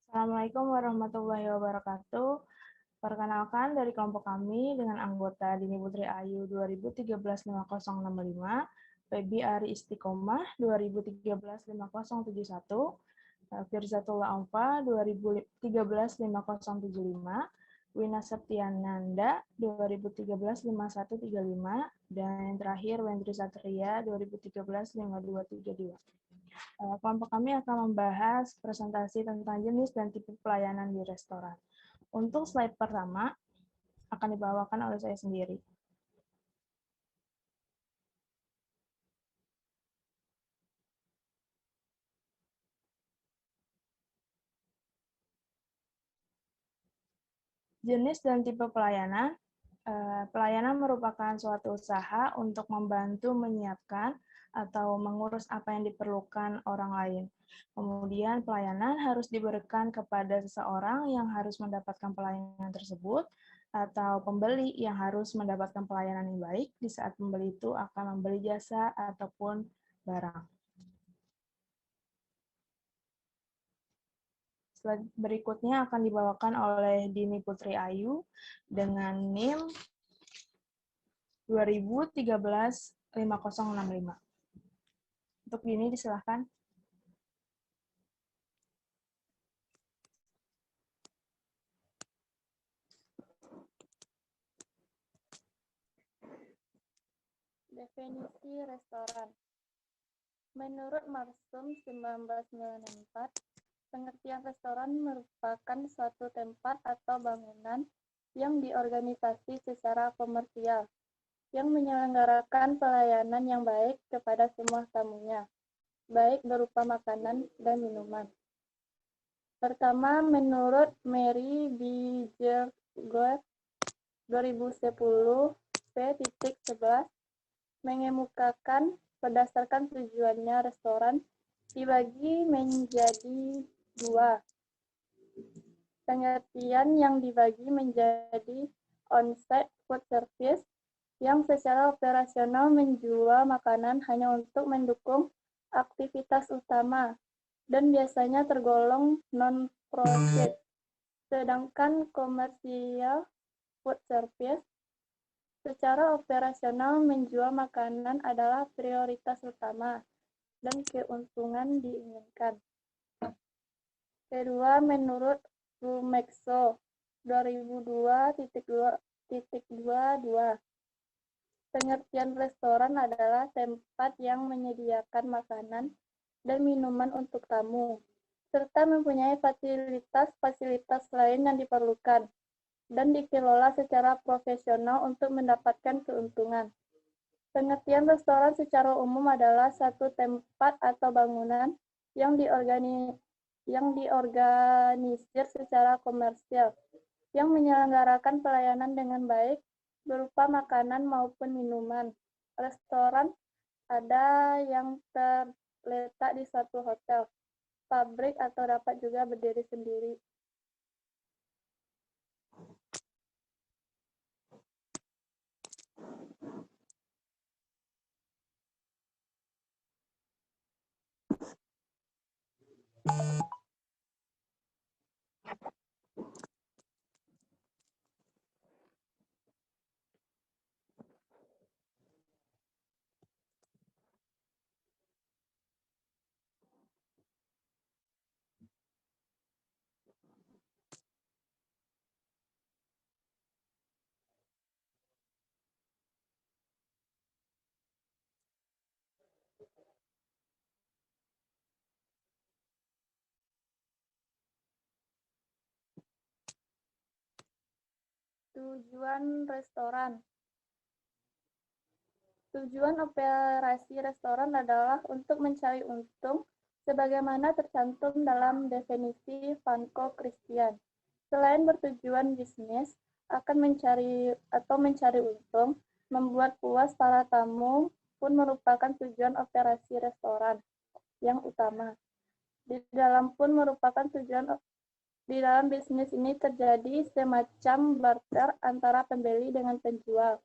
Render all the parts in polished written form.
Assalamualaikum warahmatullahi wabarakatuh. Perkenalkan dari kelompok kami dengan anggota Dini Putri Ayu 2013-5065, Febi Ari Istiqomah 2013-5071, Firzatullah Aufa 2013-5075, Wina Septiananda 2013-5135, dan yang terakhir Wendri Satria 2013-5232. Kelompok kami akan membahas presentasi tentang jenis dan tipe pelayanan di restoran. Untuk slide pertama akan dibawakan oleh saya sendiri. Jenis dan tipe pelayanan. Pelayanan merupakan suatu usaha untuk membantu menyiapkan atau mengurus apa yang diperlukan orang lain. Kemudian pelayanan harus diberikan kepada seseorang yang harus mendapatkan pelayanan tersebut, atau pembeli yang harus mendapatkan pelayanan yang baik di saat pembeli itu akan membeli jasa ataupun barang. Slide berikutnya akan dibawakan oleh Dini Putri Ayu dengan NIM 2013-5065. Untuk Dini disilahkan. Definisi restoran. Menurut Marsum 1994, pengertian restoran merupakan suatu tempat atau bangunan yang diorganisasi secara komersial, yang menyelenggarakan pelayanan yang baik kepada semua tamunya, baik berupa makanan dan minuman. Pertama, menurut Mary B. Gergor 2010 p.11, mengemukakan berdasarkan tujuannya restoran dibagi menjadi dua. Pengertian yang dibagi menjadi on-site food service yang secara operasional menjual makanan hanya untuk mendukung aktivitas utama dan biasanya tergolong non-profit. Sedangkan komersial food service secara operasional menjual makanan adalah prioritas utama dan keuntungan diinginkan. Kedua, menurut Rumexo 2002.22, pengertian restoran adalah tempat yang menyediakan makanan dan minuman untuk tamu, serta mempunyai fasilitas-fasilitas lain yang diperlukan dan dikelola secara profesional untuk mendapatkan keuntungan. Pengertian restoran secara umum adalah satu tempat atau bangunan yang diorganisir secara komersial, yang menyelenggarakan pelayanan dengan baik berupa makanan maupun minuman. Restoran ada yang terletak di suatu hotel, pabrik, atau dapat juga berdiri sendiri. Tujuan restoran. Tujuan operasi restoran adalah untuk mencari untung, sebagaimana tercantum dalam definisi Vanco Christian. Selain bertujuan bisnis, akan mencari untung, membuat puas para tamu pun merupakan tujuan operasi restoran yang utama. Di dalam bisnis ini terjadi semacam barter antara pembeli dengan penjual.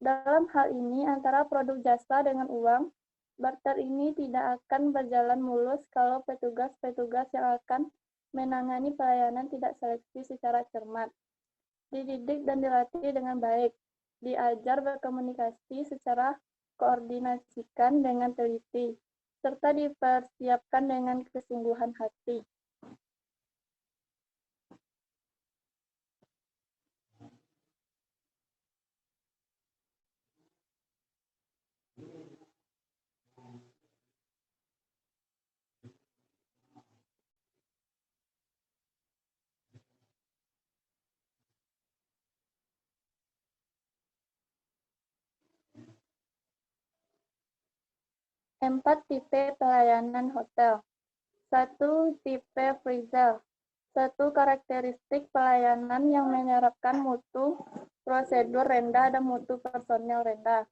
Dalam hal ini, antara produk jasa dengan uang, barter ini tidak akan berjalan mulus kalau petugas-petugas yang akan menangani pelayanan tidak seleksi secara cermat, dididik dan dilatih dengan baik, diajar berkomunikasi secara koordinasikan dengan teliti, serta dipersiapkan dengan kesungguhan hati. Empat tipe pelayanan hotel. 1. Tipe Frizzle. 1. Karakteristik pelayanan yang menyerapkan mutu prosedur rendah dan mutu personel rendah.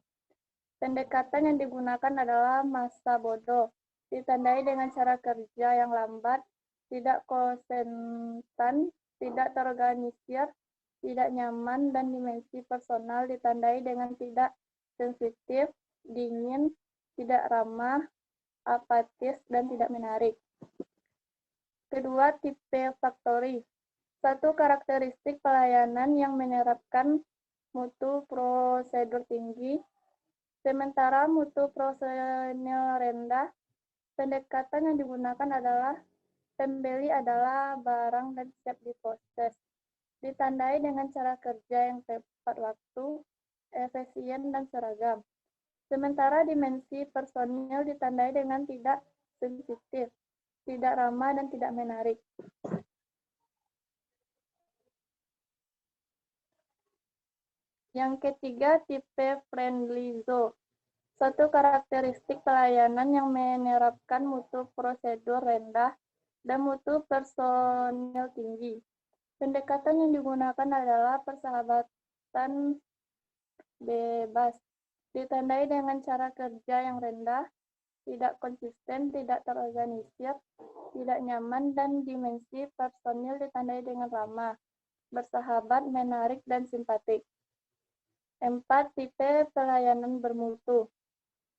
Pendekatan yang digunakan adalah masa bodoh, ditandai dengan cara kerja yang lambat, tidak konsisten, tidak terorganisir, tidak nyaman, dan dimensi personal ditandai dengan tidak sensitif, dingin, tidak ramah, apatis, dan tidak menarik. Kedua, tipe factory. 1. Karakteristik pelayanan yang menerapkan mutu prosedur tinggi, sementara mutu personel rendah. Pendekatan yang digunakan adalah pembeli adalah barang dan siap diproses, ditandai dengan cara kerja yang tepat waktu, efisien, dan seragam. Sementara dimensi personil ditandai dengan tidak sensitif, tidak ramah, dan tidak menarik. Yang ketiga, tipe friendly zone. 1. Karakteristik pelayanan yang menerapkan mutu prosedur rendah dan mutu personil tinggi. Pendekatan yang digunakan adalah persahabatan bebas, ditandai dengan cara kerja yang rendah, tidak konsisten, tidak terorganisir, tidak nyaman, dan dimensi personil ditandai dengan ramah, bersahabat, menarik, dan simpatik. 4. Tipe pelayanan bermutu.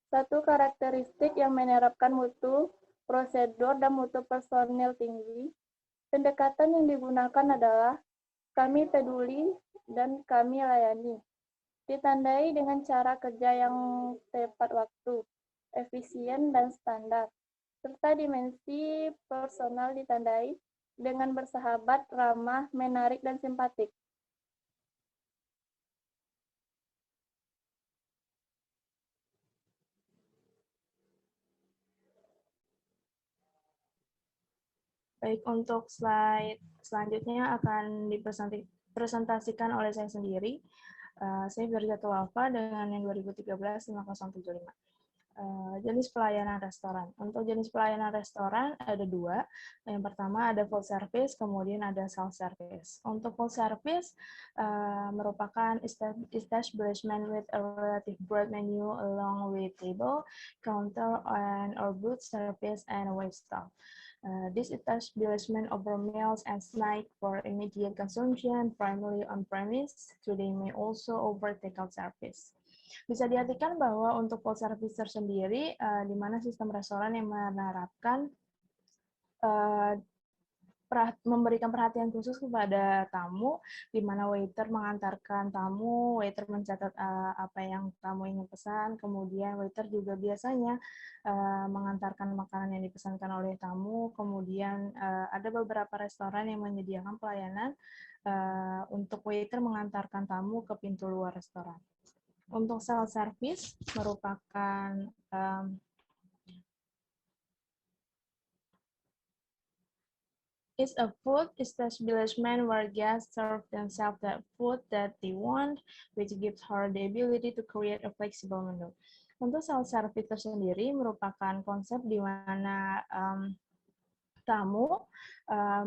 1. Karakteristik yang menerapkan mutu prosedur dan mutu personil tinggi. Pendekatan yang digunakan adalah kami peduli dan kami layani, ditandai dengan cara kerja yang tepat waktu, efisien, dan standar, serta dimensi personal ditandai dengan bersahabat, ramah, menarik, dan simpatik. Baik, untuk slide selanjutnya akan dipresentasikan oleh saya sendiri. Saya Birjatu Wafa dengan yang 2013-5075. Jenis pelayanan restoran. Untuk jenis pelayanan restoran ada dua. Yang pertama ada full service, kemudian ada self service. Untuk full service merupakan establishment with a relative broad menu along with table, counter, and or booth service and wait staff. This establishment offer meals and snacks for immediate consumption, primarily on-premise. Today may also offer takeout service. Bisa diartikan bahwa untuk full service tersendiri, di mana sistem restoran yang menerapkan memberikan perhatian khusus kepada tamu, di mana waiter mengantarkan tamu, waiter mencatat apa yang tamu ingin pesan, kemudian waiter juga biasanya mengantarkan makanan yang dipesankan oleh tamu, kemudian ada beberapa restoran yang menyediakan pelayanan untuk waiter mengantarkan tamu ke pintu luar restoran. Untuk self service merupakan is a food establishment where guests serve themselves the food that they want, which gives her the ability to create a flexible menu. Untuk self-service tersendiri merupakan konsep di mana tamu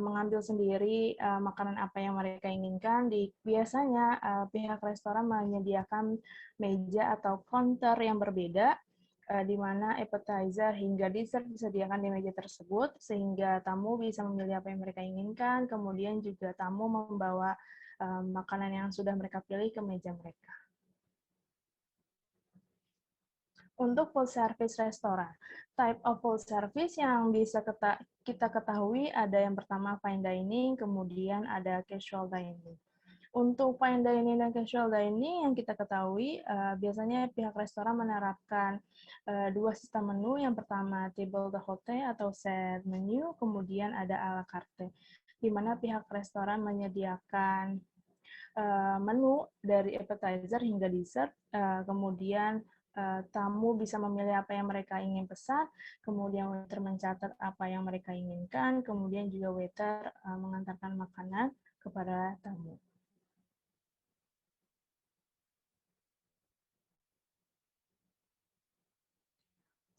mengambil sendiri makanan apa yang mereka inginkan. Biasanya pihak restoran menyediakan meja atau counter yang berbeda, di mana appetizer hingga dessert disediakan di meja tersebut, sehingga tamu bisa memilih apa yang mereka inginkan, kemudian juga tamu membawa makanan yang sudah mereka pilih ke meja mereka. Untuk full service restoran, type of full service yang bisa kita ketahui ada yang pertama fine dining, kemudian ada casual dining. Untuk fine dining dan casual dining yang kita ketahui, biasanya pihak restoran menerapkan dua sistem menu. Yang pertama table d'hôte atau set menu, kemudian ada à la carte, di mana pihak restoran menyediakan menu dari appetizer hingga dessert, kemudian tamu bisa memilih apa yang mereka ingin pesan, kemudian waiter mencatat apa yang mereka inginkan, kemudian juga waiter mengantarkan makanan kepada tamu.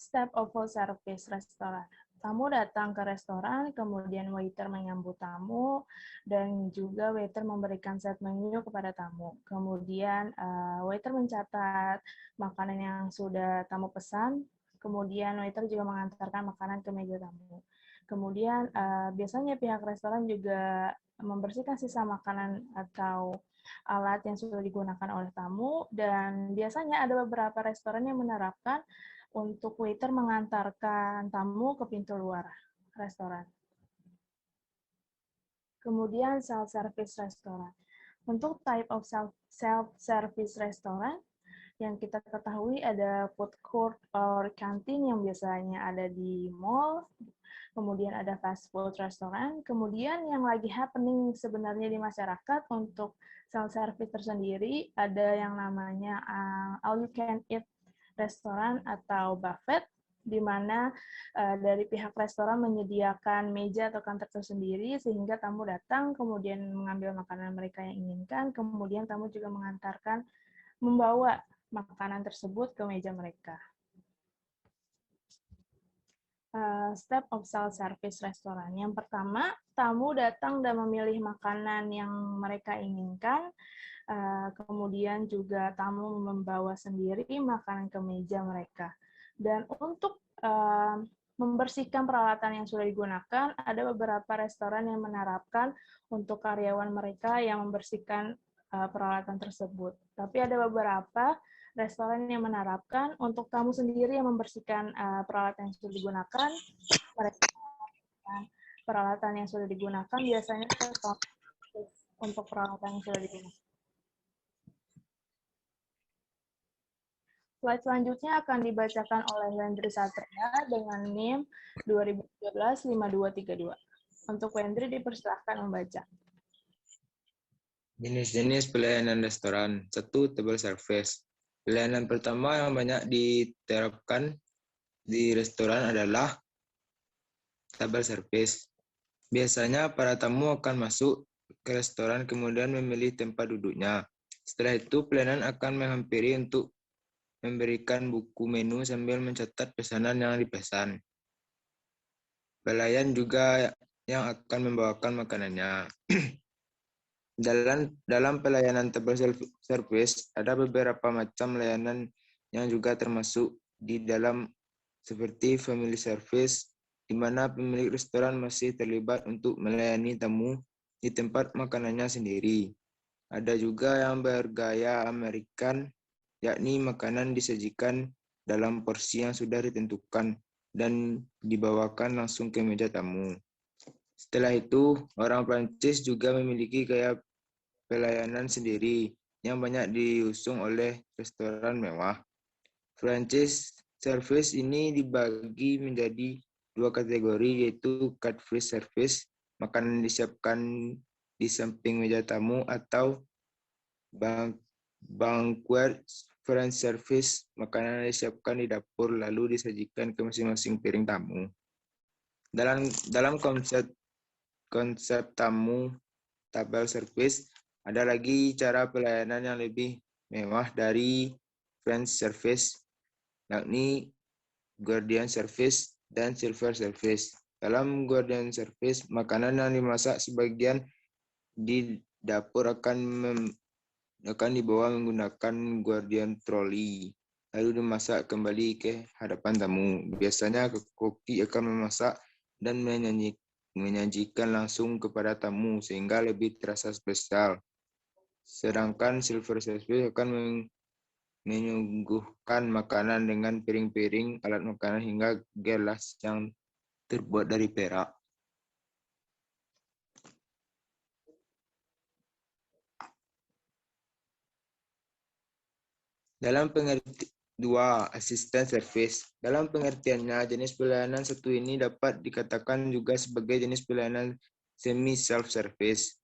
Step of full service restoran. Tamu datang ke restoran, kemudian waiter menyambut tamu, dan juga waiter memberikan set menu kepada tamu. Kemudian waiter mencatat makanan yang sudah tamu pesan, kemudian waiter juga mengantarkan makanan ke meja tamu. Kemudian biasanya pihak restoran juga membersihkan sisa makanan atau alat yang sudah digunakan oleh tamu, dan biasanya ada beberapa restoran yang menerapkan untuk waiter mengantarkan tamu ke pintu luar restoran. Kemudian self-service restoran. Untuk type of self-service restoran, yang kita ketahui ada food court or canteen yang biasanya ada di mall, kemudian ada fast food restoran, kemudian yang lagi happening sebenarnya di masyarakat untuk self-service tersendiri, ada yang namanya all you can eat restoran atau buffet, di mana dari pihak restoran menyediakan meja atau counter tersendiri sehingga tamu datang kemudian mengambil makanan mereka yang inginkan, kemudian tamu juga membawa makanan tersebut ke meja mereka. Step of self-service restoran. Yang pertama, tamu datang dan memilih makanan yang mereka inginkan, kemudian juga tamu membawa sendiri makanan ke meja mereka. Dan untuk membersihkan peralatan yang sudah digunakan, ada beberapa restoran yang menerapkan untuk karyawan mereka yang membersihkan peralatan tersebut. Tapi ada beberapa restoran yang menerapkan untuk tamu sendiri yang membersihkan peralatan yang sudah digunakan. Mereka peralatan yang sudah digunakan biasanya untuk peralatan yang sudah digunakan. Slide selanjutnya akan dibacakan oleh Wendri Satria dengan NIM 2013-5232. Untuk Wendri dipersilahkan membaca. Jenis-jenis pelayanan restoran. 1. Table service. Pelayanan pertama yang banyak diterapkan di restoran adalah table service. Biasanya para tamu akan masuk ke restoran kemudian memilih tempat duduknya. Setelah itu pelayanan akan menghampiri untuk memberikan buku menu sambil mencatat pesanan yang dipesan. Pelayan juga yang akan membawakan makanannya. Dalam pelayanan table service, ada beberapa macam layanan yang juga termasuk di dalam seperti family service, di mana pemilik restoran masih terlibat untuk melayani tamu di tempat makanannya sendiri. Ada juga yang bergaya American, yakni makanan disajikan dalam porsi yang sudah ditentukan dan dibawakan langsung ke meja tamu. Setelah itu, orang Prancis juga memiliki gaya pelayanan sendiri yang banyak diusung oleh restoran mewah. Franchise service ini dibagi menjadi dua kategori, yaitu cut-free service, makanan disiapkan di samping meja tamu, atau banquet French service, makanan disiapkan di dapur lalu disajikan ke masing-masing piring tamu. Dalam konsep tamu table service, ada lagi cara pelayanan yang lebih mewah dari French service, yakni Guardian service dan Silver service. Dalam Guardian service, makanan yang dimasak sebagian di dapur akan dibawa menggunakan Guardian trolley, lalu dimasak kembali ke hadapan tamu. Biasanya koki akan memasak dan menyajikan langsung kepada tamu sehingga lebih terasa spesial. Sedangkan Silver service akan menyuguhkan makanan dengan piring-piring, alat makanan, hingga gelas yang terbuat dari perak. Dalam pengertian dua, asisten service. Dalam pengertiannya, jenis pelayanan satu ini dapat dikatakan juga sebagai jenis pelayanan semi self-service.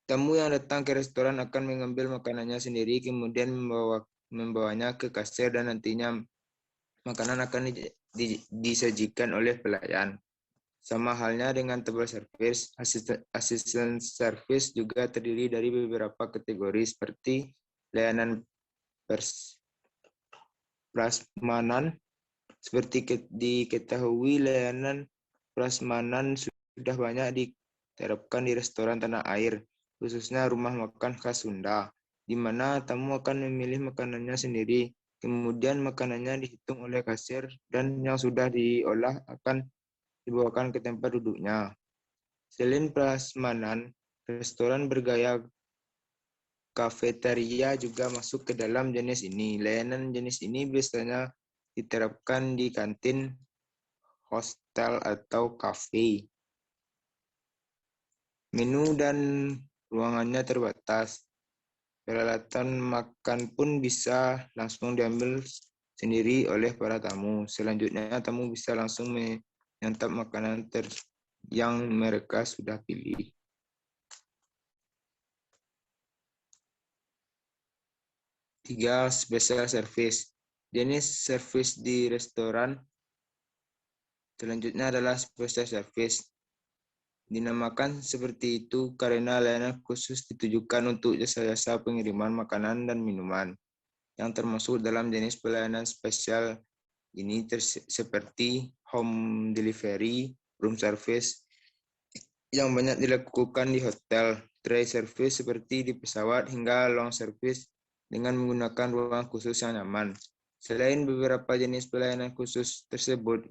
Tamu yang datang ke restoran akan mengambil makanannya sendiri, kemudian membawanya ke kasir, dan nantinya makanan akan disajikan oleh pelayan. Sama halnya dengan table service, asisten service juga terdiri dari beberapa kategori seperti layanan prasmanan. Seperti diketahui, layanan prasmanan sudah banyak diterapkan di restoran tanah air, khususnya rumah makan khas Sunda, di mana tamu akan memilih makanannya sendiri. Kemudian makanannya dihitung oleh kasir dan yang sudah diolah akan dibawakan ke tempat duduknya. Selain prasmanan, restoran bergaya kafeteria juga masuk ke dalam jenis ini. Layanan jenis ini biasanya diterapkan di kantin, hostel, atau kafe. Menu dan ruangannya terbatas. Peralatan makan pun bisa langsung diambil sendiri oleh para tamu. Selanjutnya, tamu bisa langsung menyantap makanan yang mereka sudah pilih. Tiga, special service. Jenis service di restoran selanjutnya adalah special service. Dinamakan seperti itu karena layanan khusus ditujukan untuk jasa-jasa pengiriman makanan dan minuman, yang termasuk dalam jenis pelayanan spesial ini seperti home delivery, room service, yang banyak dilakukan di hotel, tray service seperti di pesawat, hingga long service dengan menggunakan ruang khusus yang nyaman. Selain beberapa jenis pelayanan khusus tersebut,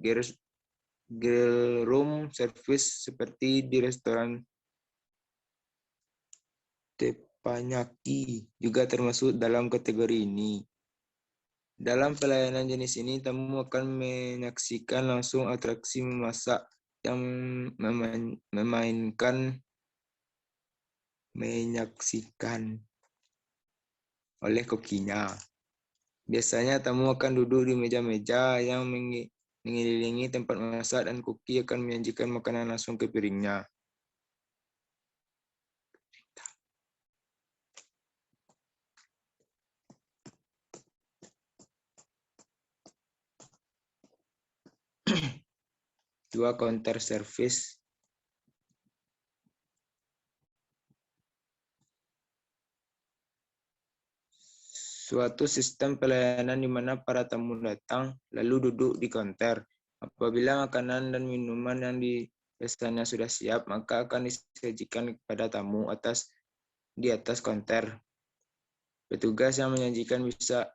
grill room service seperti di restoran teppanyaki juga termasuk dalam kategori ini. Dalam pelayanan jenis ini, tamu akan menyaksikan langsung atraksi memasak yang menyaksikan oleh kokinya. Biasanya tamu akan duduk di meja-meja yang mengelilingi tempat masak, dan koki akan menyajikan makanan langsung ke piringnya. Dua, counter service. Suatu sistem pelayanan di mana para tamu datang lalu duduk di counter. Apabila makanan dan minuman yang biasanya sudah siap, maka akan disajikan kepada tamu di atas counter. Petugas yang menyajikan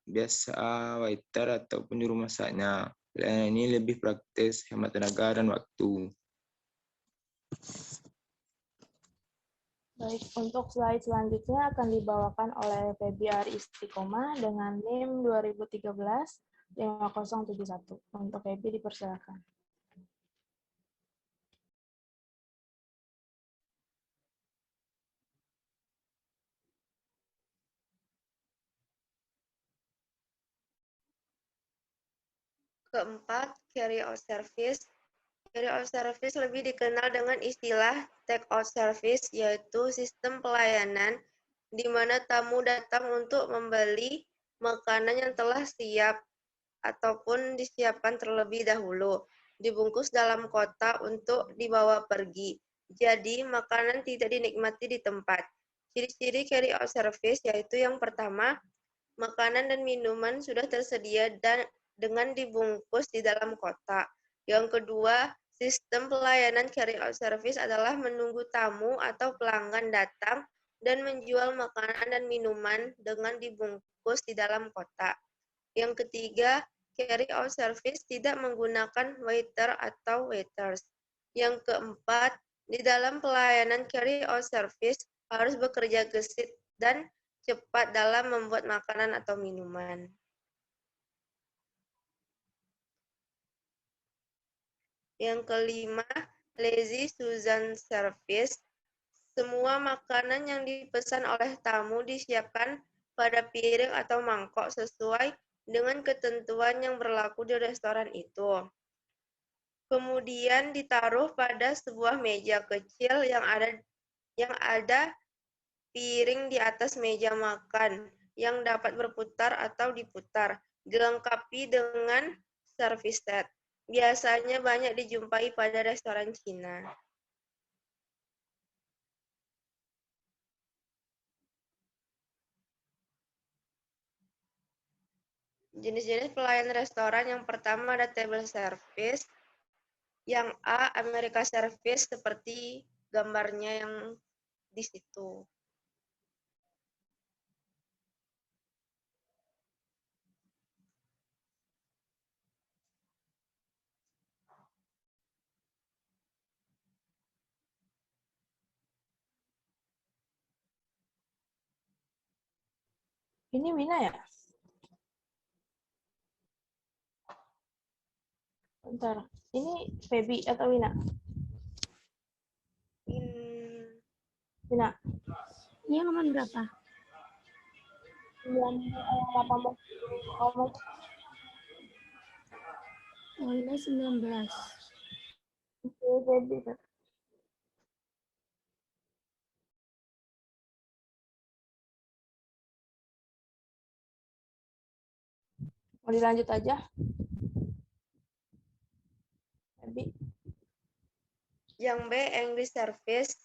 biasa waiter atau penjuru masaknya. Pelayanan ini lebih praktis, hemat tenaga dan waktu. Baik, untuk slide selanjutnya akan dibawakan oleh Febiar Istiqomah dengan NIM 2013-5071. Untuk Febi dipersilakan. Keempat, carry out service. Carry out service lebih dikenal dengan istilah take out service, yaitu sistem pelayanan di mana tamu datang untuk membeli makanan yang telah siap ataupun disiapkan terlebih dahulu, dibungkus dalam kotak untuk dibawa pergi. Jadi, makanan tidak dinikmati di tempat. Ciri-ciri carry out service yaitu yang pertama, makanan dan minuman sudah tersedia dan dengan dibungkus di dalam kotak. Yang kedua, sistem pelayanan carry out service adalah menunggu tamu atau pelanggan datang dan menjual makanan dan minuman dengan dibungkus di dalam kotak. Yang ketiga, carry out service tidak menggunakan waiter atau waiters. Yang keempat, di dalam pelayanan carry out service harus bekerja gesit dan cepat dalam membuat makanan atau minuman. Yang kelima, lazy Susan service. Semua makanan yang dipesan oleh tamu disiapkan pada piring atau mangkok sesuai dengan ketentuan yang berlaku di restoran itu. Kemudian ditaruh pada sebuah meja kecil yang ada piring di atas meja makan yang dapat berputar atau diputar, dilengkapi dengan service set. Biasanya banyak dijumpai pada restoran Cina. Jenis-jenis pelayan restoran yang pertama ada table service, yang A, America Service seperti gambarnya yang di situ. Ini Wina ya? Bentar, ini Feby atau Wina? Wina. Ini halaman berapa? 18. Oh, ini 19. Oke, Feby. Mau dilanjut aja? Feby. Yang B, English Service,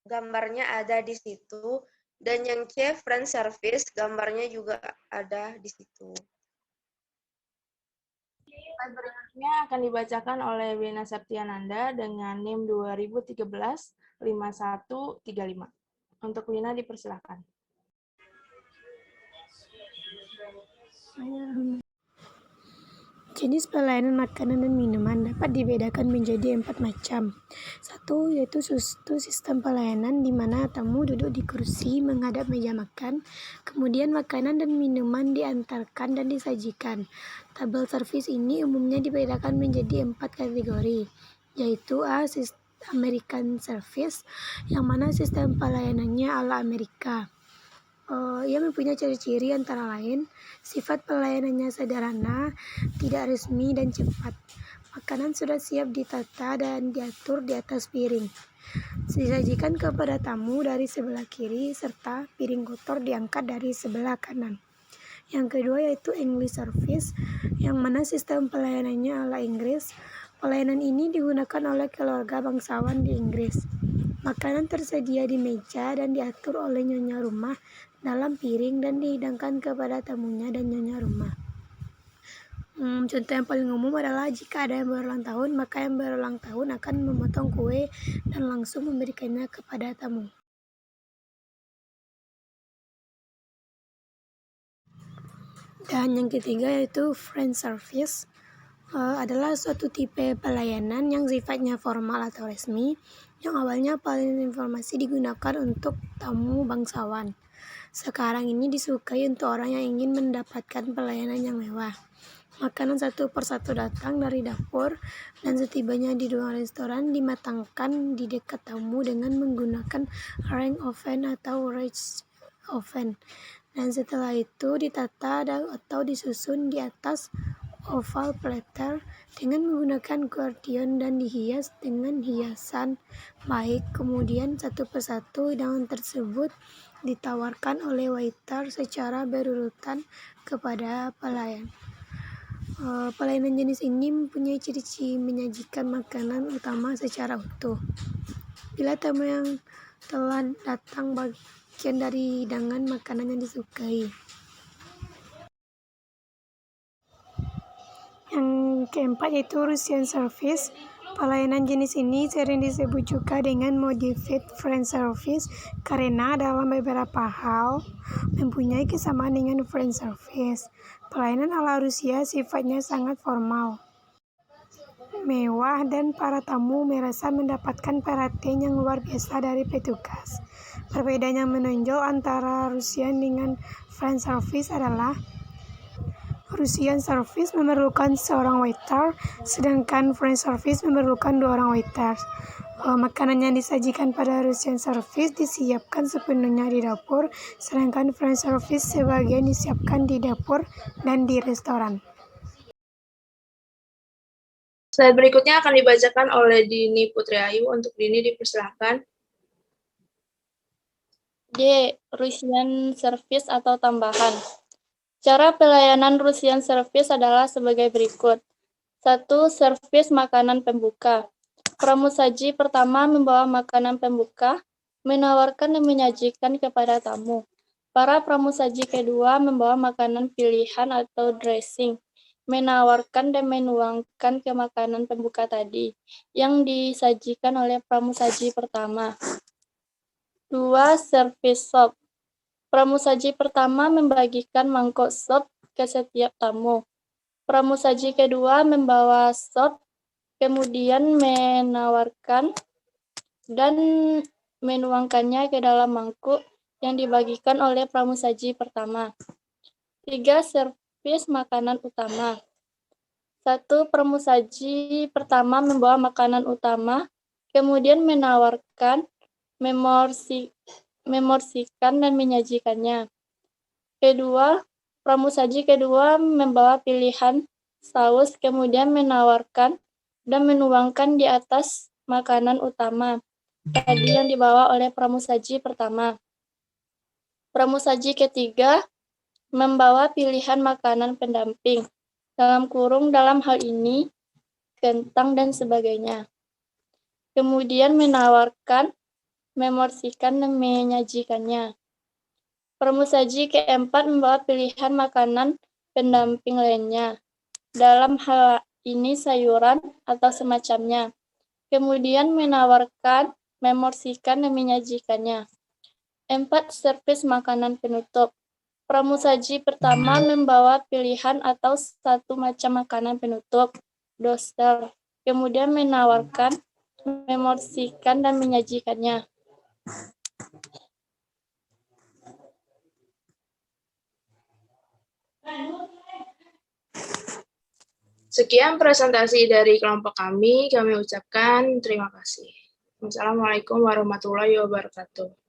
gambarnya ada di situ. Dan yang C, French Service, gambarnya juga ada di situ. Slide berikutnya akan dibacakan oleh Wina Septiananda dengan NIM 2013-5135. Untuk Wina dipersilakan. Jenis pelayanan makanan dan minuman dapat dibedakan menjadi 4 macam. 1, yaitu sistem pelayanan di mana tamu duduk di kursi menghadap meja makan, kemudian makanan dan minuman diantarkan dan disajikan. Table service ini umumnya dibedakan menjadi 4 kategori, yaitu A, American Service, yang mana sistem pelayanannya ala Amerika. Ia mempunyai ciri-ciri antara lain, sifat pelayanannya sederhana, tidak resmi, dan cepat. Makanan sudah siap ditata dan diatur di atas piring. Disajikan kepada tamu dari sebelah kiri, serta piring kotor diangkat dari sebelah kanan. Yang kedua yaitu English Service, yang mana sistem pelayanannya ala Inggris. Pelayanan ini digunakan oleh keluarga bangsawan di Inggris. Makanan tersedia di meja dan diatur oleh nyonya rumah dalam piring dan dihidangkan kepada tamunya dan nyonya rumah. Contoh yang paling umum adalah jika ada yang berulang tahun, maka yang berulang tahun akan memotong kue dan langsung memberikannya kepada tamu. Dan yang ketiga yaitu French Service, adalah suatu tipe pelayanan yang sifatnya formal atau resmi, yang awalnya paling informasi digunakan untuk tamu bangsawan. Sekarang ini disukai untuk orang yang ingin mendapatkan pelayanan yang mewah. Makanan satu persatu datang dari dapur dan setibanya di ruang restoran dimatangkan di dekat tamu dengan menggunakan ring oven atau range oven. Dan setelah itu ditata atau disusun di atas oval platter dengan menggunakan guardian dan dihias dengan hiasan baik. Kemudian satu persatu hidangan tersebut ditawarkan oleh waiter secara berurutan kepada pelayan. Pelayanan jenis ini mempunyai ciri-ciri menyajikan makanan utama secara utuh. Bila tamu yang telah datang bagian dari hidangan makanan yang disukai. Yang keempat yaitu Russian Service. Pelayanan jenis ini sering disebut juga dengan Modified French Service karena dalam beberapa hal mempunyai kesamaan dengan French Service. Pelayanan ala Rusia sifatnya sangat formal. mewah dan para tamu merasa mendapatkan perhatian yang luar biasa dari petugas. Perbedaan yang menonjol antara Russian dengan French service adalah Russian service memerlukan seorang waiter, sedangkan French service memerlukan 2 orang waiters. Makanan yang disajikan pada Russian service disiapkan sepenuhnya di dapur, sedangkan French service sebagian disiapkan di dapur dan di restoran. Slide berikutnya akan dibacakan oleh Dini Putri Ayu. Untuk Dini dipersilahkan. D. Russian service atau tambahan. Cara pelayanan Russian service adalah sebagai berikut. 1. Servis makanan pembuka. Pramusaji pertama membawa makanan pembuka, menawarkan dan menyajikan kepada tamu. Para pramusaji kedua membawa makanan pilihan atau dressing, menawarkan dan menuangkan ke makanan pembuka tadi, yang disajikan oleh pramusaji pertama. 2. Servis sop. Pramusaji pertama membagikan mangkok sop ke setiap tamu. Pramusaji kedua membawa sop, kemudian menawarkan dan menuangkannya ke dalam mangkuk yang dibagikan oleh pramusaji pertama. 3. Servis makanan utama. 1. Pramusaji pertama membawa makanan utama, kemudian menawarkan, memorsikan dan menyajikannya. Kedua, pramusaji kedua membawa pilihan saus, kemudian menawarkan dan menuangkan di atas makanan utama tadi yang dibawa oleh pramusaji pertama. Pramusaji ketiga membawa pilihan makanan pendamping, dalam hal ini kentang dan sebagainya. Kemudian menawarkan, memorsikan dan menyajikannya. Pramusaji keempat membawa pilihan makanan pendamping lainnya, dalam hal ini sayuran atau semacamnya. Kemudian menawarkan, memorsikan dan menyajikannya. 4. Servis makanan penutup. Pramusaji pertama membawa pilihan atau 1 macam makanan penutup, doster. Kemudian menawarkan, memorsikan dan menyajikannya. Sekian presentasi dari kelompok kami ucapkan terima kasih. Wassalamualaikum warahmatullahi wabarakatuh.